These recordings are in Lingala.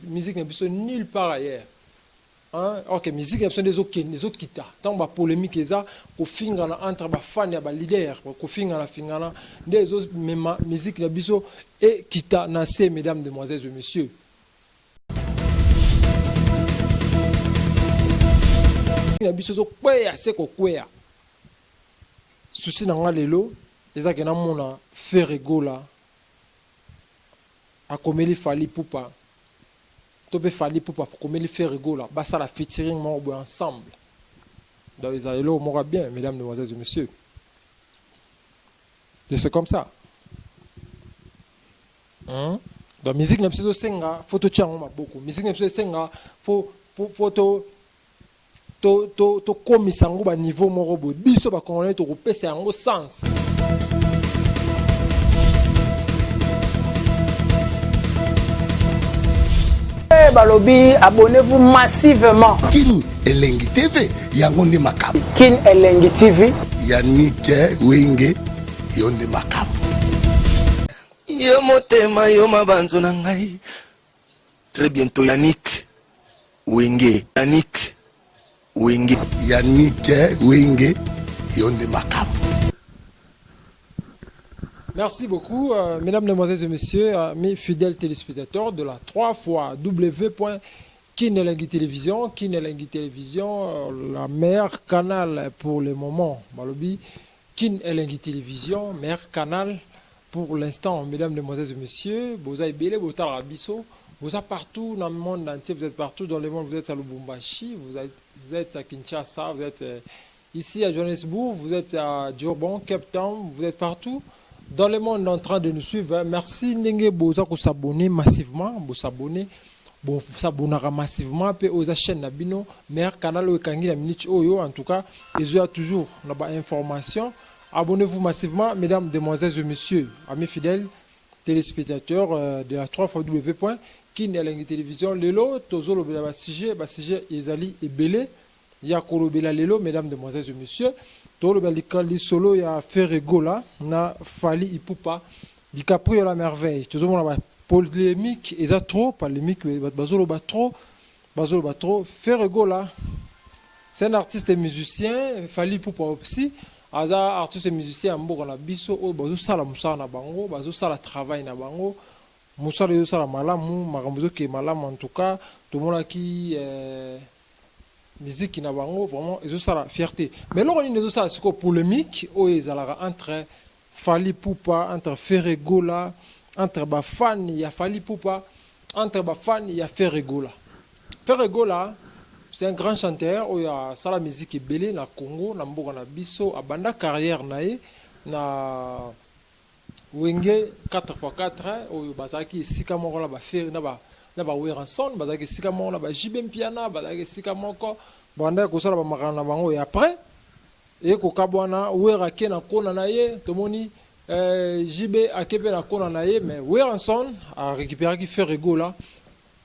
musique n'a besoin nulle part ailleurs. Hein? Ok, musique n'a besoin des autres kita. Tant que polémique est ça, qu'on finit entre les fans et les leaders, qu'on finit des autres musique n'a besoin et kita nassé, mesdames, demoiselles et messieurs. Na biso zo kwea seko kwea souci na nga lelo eza ke na mona Ferregola akomeli Fally Ipupa to pe Fally Ipupa akomeli Ferregola basala featuring mo ensemble donc ils lelo mora bien, mesdames, demoiselles et messieurs. C'est comme ça. Donc musique na biso senga photo chango maboko, musique na biso senga photo to komisa ngo ba niveau moko bo biso ba congolais to kopesa yango sens. Balobi, abonnez-vous massivement. Kin Elengi TV yango ndi makam. Kin Elengi TV Yannick Wenge yonde makam. Yo motema yo mabanzo na ngai. Très bientôt Yannick Wenge. Yannick Wenge yonde makam. Merci beaucoup, mesdames, mesdemoiselles et messieurs, mes fidèles téléspectateurs de la 3 fois w.Kinelengi Télévision. Kinelengi Télévision, la meilleure canal pour le moment. Balobi, Kinelengi Télévision, meilleur canal pour l'instant, mesdames, mesdemoiselles et messieurs. Vous avez belé, vous êtes partout dans le monde entier, vous êtes partout dans le monde, vous êtes à Lubumbashi, vous êtes à Kinshasa, vous êtes ici à Johannesburg, vous êtes à Durban, Cape Town, vous êtes partout dans le monde en train de nous suivre. Merci Nenge Boza pour s'abonner massivement, pour s'abonner massivement, puis aux chaînes Nabino, meilleur canal au Kangi la minute Oyo, en tout cas, ils ont toujours l'information. Abonnez-vous massivement, mesdames, demoiselles et messieurs, amis fidèles téléspectateurs de la 3w.Kinelengi Télévision. Lelo, tozo lobela ba sujet ezali ebele ya kolobela lelo, mesdames, demoiselles et messieurs. To lobela likali solo ya Ferregola na Fally Ipupa DiCaprio la merveille. Tozo mona ba polémique eza trop polémique, bazolo ba trop. Ferregola, c'est un artiste et musicien. Fally Ipupa aussi aza artiste et musicien mboka na biso o bazo sala musala na bango, bazo sala travail na bango. Musala yo sala malamu, makambo ke malamu, en tout cas, tout le monde qui musique na bango vraiment ils ont ça fierté. Mais là on est ça c'est quoi polémique ou ils entre Fally Ipupa, entre Ferregola, entre ba fan ya Fally Ipupa, entre ba fan ya Ferregola. Ferregola c'est un grand chanteur où il y a ça la musique belé na Congo, na mboka na biso, abanda carrière nae na Wenge 4x4 oyo bazaki sika moko la ba fer na ba Weranson bazaki sika moko la ba JB Piana bazaki sika moko banda ko sala ba makana bango et après et ko kabwana Wera ke na kona na ye tomoni JB akepe na kona na ye mais Weranson a récupéré qui Ferregola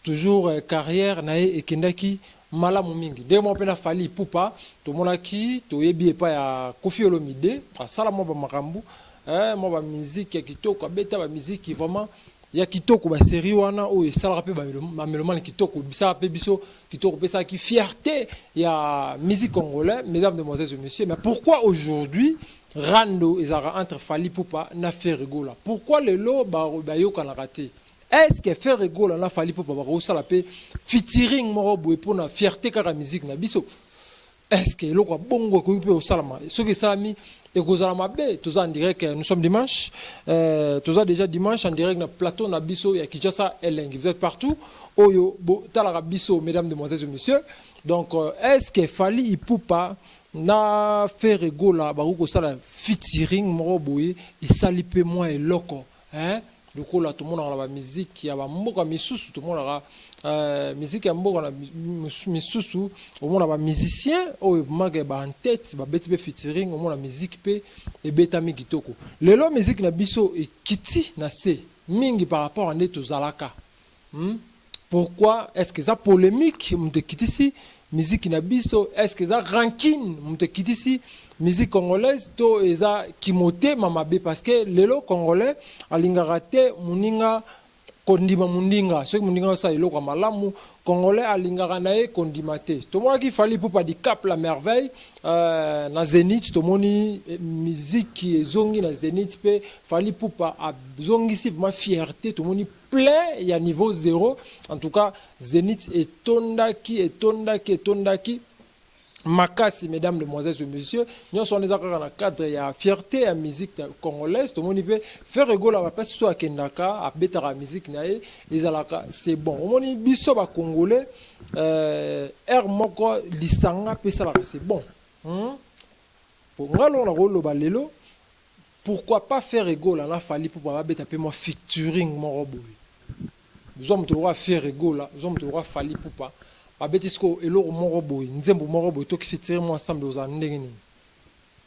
toujours carrière na ye ekendaki malamu mingi demo pena Fally Ipupa tomonaki toyebi epa ya Koffi Olomide asala mo ba makambu moi ba musique ya kitoko beta ba musique qui vraiment ya kitoko ba série wana o esala pe ba melomane kitoko bisa pe biso kitoko pesa ki fierté ya musique congolais, mesdames, demoiselles et messieurs. Mais pourquoi aujourd'hui Rando ezara entre Fally Ipupa na Ferregola? Pourquoi le lo ba yoka na raté? Est-ce que Ferregola na Fally Ipupa ba osala pe featuring moro boy pour na fierté kaka musique na biso? Est-ce que le quoi bongo ko pe osala ma ce que ça mi et tous en direct, nous sommes dimanche, tous déjà dimanche en direct dans le plateau na biso ya Kinshasa Elengi. Vous êtes partout, Oyo, Talara biso, mesdames, demoiselles et messieurs. Donc, est-ce que Fally Ipupa na Ferregola, baruko sala featuring moroboye, et salipe moi et loco, hein? Le coup là, tout le monde a la musique, il y a mboka misusu, tout le monde a musique ya mboka na misusu, au monde a musicien, oh maga ba en tête, ba beti be featuring, au monde a musique pe et betami kitoko. Le lo musique na biso et kiti na se mingi par rapport à neto zalaka. Pourquoi est-ce que ça polémique mte kitisi musique na biso, est-ce que ça rancune mte kitisi musique congolaise to eza kimote mamabe parce que lelo congolais alingara te muninga kondima mundinga soki mundinga sa eloko malamu congolais alingaka na ye kondima te tomonaki Fally Ipupa di Cap la merveille na Zénith tomoni musique ezongi na Zénith pe Fally Ipupa azongisi vraiment fierté tomoni plein ya niveau 0 en tout cas Zénith etondaki makasi, mesdames, demoiselles et messieurs, nous sommes dans le cadre de la fierté de la musique congolaise. Tout le monde peut faire rigolo à la place soit à Kendaka, à bêta la musique nae, c'est bon. On dit biso ba congolais, moko lisanga pesa c'est bon. Pour moi on a rôle balelo. Pourquoi pas faire rigolo là Fally Ipupa bêta pe moi featuring mon robot. Nous sommes toujours faire rigolo, nous sommes toujours Fally Ipupa. Abetisko eloko moko boy nzembo moko boy to ki fitire moi ensemble aux ndenge ni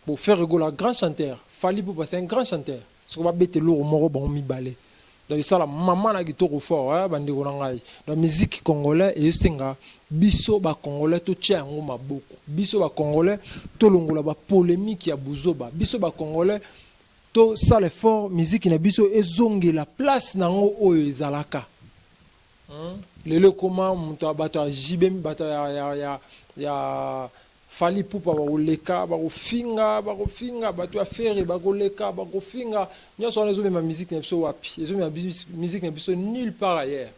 pour faire rigoler grand chanteur Fally Ipupa c'est un grand chanteur ce qu'on va bete eloko moko bon mi balé donc ça la maman na kitoko fort hein bandi ko ngai la musique congolais et senga biso ba congolais to tia ngo maboko biso ba congolais to longola ba polémique ya buzoba biso ba congolais to ça l'effort musique na biso ezonge la place nango oyo ezalaka. Lelo comment muto bato jibe bato ya Fally Ipupa ba oleka ba kofinga bato ya fere ba koleka ba kofinga nyoso na zo ma musique na biso wapi ezo ma musique na biso nulle part ailleurs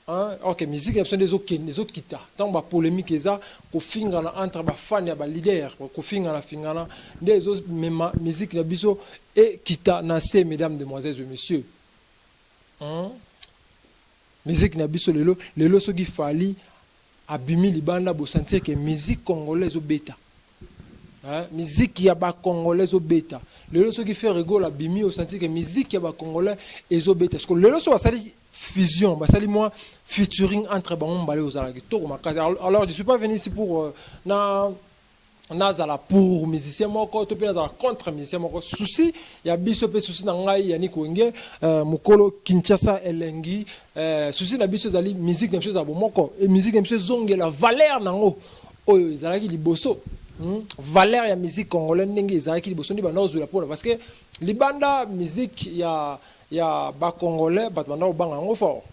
hein OK musique na biso des autres kita tant ba polémique eza kofinga na entre ba fan ya ba leader kofinga na fingana des autres même musique na biso et kita na ces mesdames demoiselles et messieurs musique na biso lelo soki Fally abimi libanda bo sentir que musique congolaise au bêta hein musique ya ba congolaise au bêta lelo soki fait rigolo abimi au sentir que musique ya ba congolais ezo bêta parce que lelo so basali fusion basali moi featuring entre bango balé aux alaki to makasi. Alors je suis pas venu ici pour nazala pour musicien moko to pe nazala contre musicien moko souci ya biso pe souci na ngai ya Nikwenge mukolo Kinshasa elengi souci na biso zali musique na biso za bomoko et musique na biso zonge la valeur nango oyo ezalaki liboso valeur ya musique congolaise ndenge ezalaki liboso ndi bana ozula pona parce que libanda musique ya ba congolais ba bana obanga ngo fort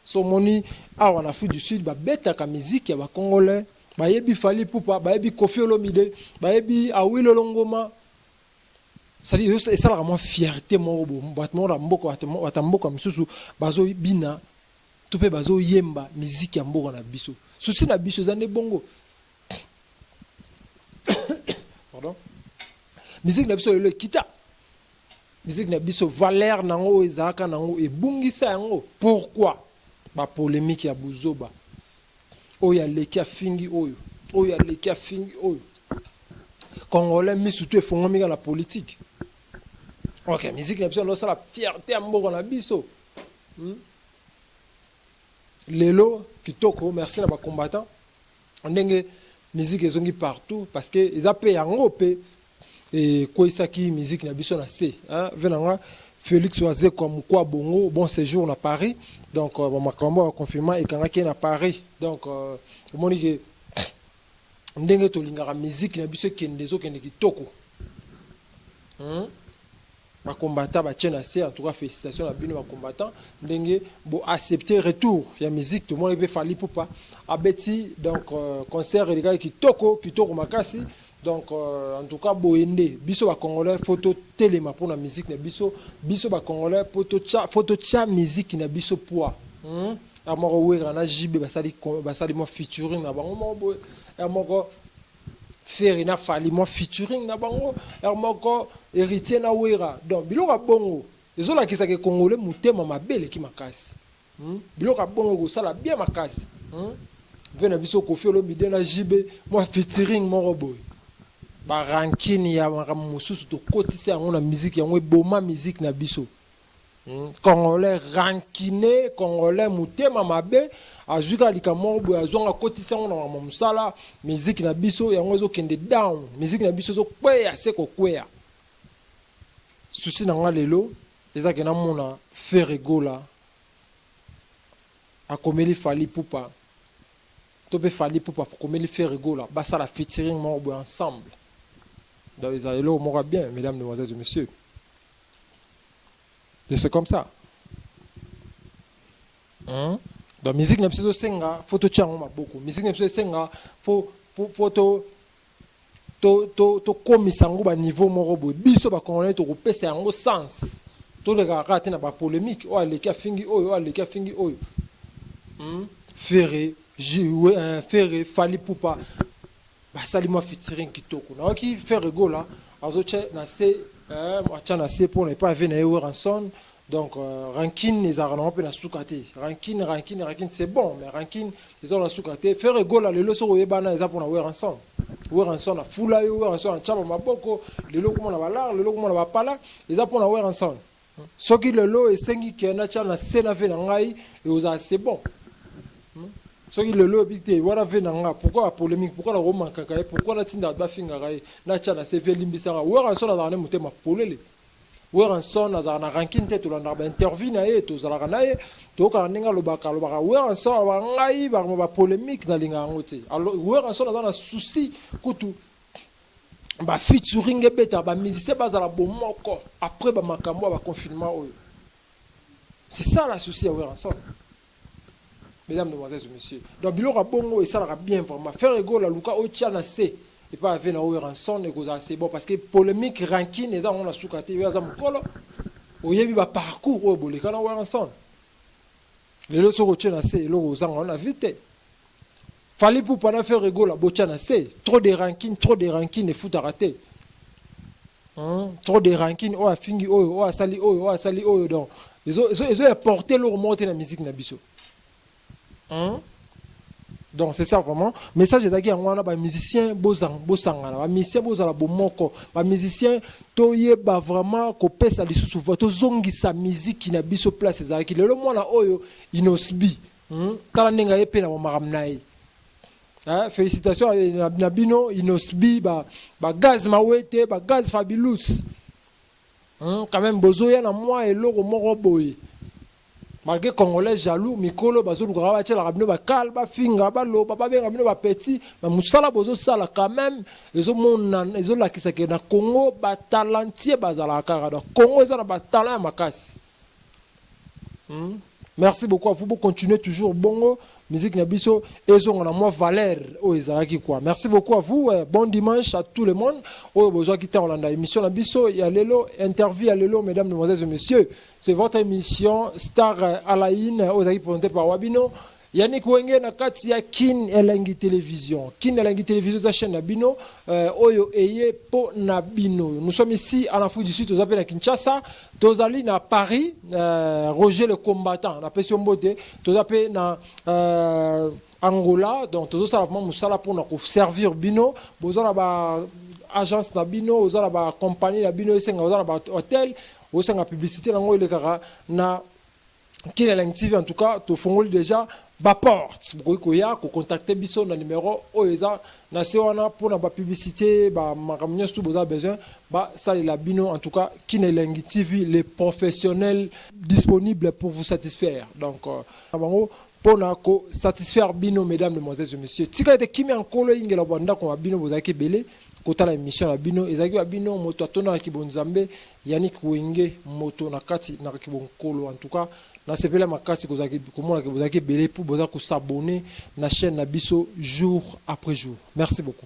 so moni awa na Afrique du Sud ba beta ka musique ya ba congolais bayebi Fally Ipupa bayebi Koffi Olomide bayebi Awilo Longoma ça dit et ça la vraiment fierté mon robo batmo la mboko atamboka msusu bazo bina to pe bazo yemba musique ya mboko na biso souci na biso zane bongo pardon musique na biso le kita musique na biso valeur nango ezaka nango ebungisa yango pourquoi ba polémique ya buzoba oya leki afingi oyo leki afingi oyo congolais mi surtout efongomi ka la politique. OK musique na biso lo sala fierté ya mboko na biso lelo kitoko merci na ba combattant ndenge musique ezongi partout parce que eza pe yango pe et ko isaki musique na biso na C hein venanga Félix Oazé comme quoi bongo bon séjour na Paris donc bon makambo confirmé et quand qui na Paris donc moni que ndenge to lingara musique na biso kendezo kende kitoko ba combattant ba tient assez en tout cas félicitations à bino ba combattant ndenge bo accepter retour ya musique tout le monde peut Fally Ipupa abeti donc concert les gars kitoko makasi. Donc en tout cas boende biso ba congolais photo téléma pour la musique na biso ba congolais photo cha musique na biso poa amoko wera na jibe basali mo featuring na bango mo amoko faire na Fally mo featuring na bango amoko héritier na wera donc biloko bongo ezola kisa ke congolais mutema mabele ki makasi biloko bongo ko sala bien makasi vena biso Koffi Olomide na jibe mo featuring mo roboy ba rankini ya mususu to kotisa yango na musique yango eboma musique na biso congolais rankiné congolais mutema mabe azuka likamo bo azonga kotisa yango na musala musique na biso yango ezokende down musique na biso ezokweya seko kweya souci na nga lelo ezake na mona feregola akomeli Fally Ipupa to pe Fally Ipupa akomeli feregola basala featuring mo bo ensemble. Donc, ils allaient au mora bien, mesdames, demoiselles et messieurs. Et c'est comme ça. Donc musique na biso senga photo chango maboko musique na biso senga photo to komisa ngo ba niveau moko boy biso ba congolais to kopesa yango sens to le garate na ba polémique o aleki afingi oyo aleki afingi oyo Ferré jouer un Ferré Fali Poupa ba sali mo featuring kitoko na ki Ferré go là azoche na se acha na se pour ne pas venir au ranson. Donc ranking les arnaques pe na sukate ranking c'est bon mais ranking les ont la sukate Ferré go là le loso oyebana eza pour na we ranson na fula yo ranson na chaba maboko le loko mona balar le loko mona bapala eza pour na we ranson soki le lo esengi ke na cha na se na ve na ngai et oza c'est bon soki le lo bité wana ve na nga pourquoi la polémique pourquoi la roman kaka pourquoi la tinda ba finga kai na cha na se ve limbisa nga we ranson na na mutema polele Weranson azara na ranking te to landa ba interview na ye to zala na ye to ka ninga lobaka Weranson ba ngai ba polémique na linga ngote alors Weranson azara na souci kutu ba featuring beta ba musicien bazala bomoko après ba makambo ba confinement oyo c'est ça la souci à Weranson. Mesdames, demoiselles et messieurs, donc biloko bongo et ça la bien vraiment faire ego la luka o tia na se et pas avec na Weranson et goza c'est bon parce que polémique ranking les on la soukate ya za mukolo oyebi ba parcours o boleka na Weranson les loso ko tia na se lo goza on a vite Fali Poupa na faire ego la botia na se trop de ranking et foot à rater trop de ranking o afingi o asali o donc ils ont apporté leur monter la musique na biso. Donc c'est ça vraiment message ezaki yango wana ba musicien bosangana ba musicien bozala bomoko ba musicien toyeba vraiment kopesa lisusu to zongisa musique na biso place ezaki lelo mwana oyo inosbi tala ndenge yepe na makambo na ye félicitations na bino inosbi ba gaz mawete ba gaz fabulous quand même bozoya na moi eloko moko boye malgré congolais jaloux mikolo bazoluka ba tela rabino ba kal ba finga ba loba ba benga bino ba petit ba musala bozo sala quand même ezo mona ezo lakisa ke na Congo ba talentie bazala kaka donc Congo ezana ba talent makasi. Merci beaucoup à vous pour continuer toujours bongo musique na biso ezo ngana moi valeur o ezalaki quoi. Merci beaucoup à vous bon dimanche à tout le monde o besoin qui Orlando émission na biso ya lelo interview ya lelo mesdames demoiselles et messieurs c'est votre émission Star Alain ozaki présenté par Wabino Yannick Wenge na kati ya Kin Elengi Télévision sa chaîne na bino oyo eye po na bino. Nous sommes ici en Afrique du Sud aux appels à Kinshasa tozali na Paris Roger le combattant na Pession Mbote tozape na Angola donc tozo salavement musala pour na servir bino bozana ba agence na bino ozala ba compagnie na bino esenga ozala ba hôtel osenga publicité nango ile kaka na Kin Elengi TV en tout cas to fongoli déjà ba porte bokoya ko contacter biso na numéro oeza na sewana pour na ba publicité ba makamnyo tout boza besoin ba sali la bino en tout cas Kin Elengi TV les professionnels disponibles pour vous satisfaire donc bango pour na ko satisfaire bino mesdames demoiselles et messieurs tika ete kimi ankolo ingela banda ko bino bozaki belé kota la émission la bino ezaki bino moto atona ki bonzambe Yannick Wenge moto na kati na ki bonkolo en tout cas na sepela makasi kozaki komona ke bozaki belé pour boza ko s'abonner na chaîne na biso jour après jour. Merci beaucoup.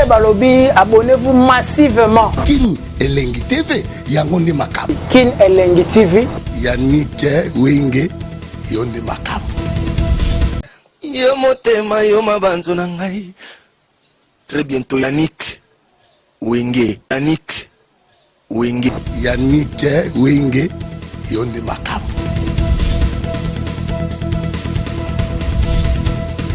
Balobi, abonnez-vous massivement. Kin Elengi TV, yango nde makambo. Kin Elengi TV. Yannick Wenge, yonde makambo. Yo motema yo mabanzo na ngai. Très bientôt Yannick Wenge. Yannick Wenge, yonde makambo.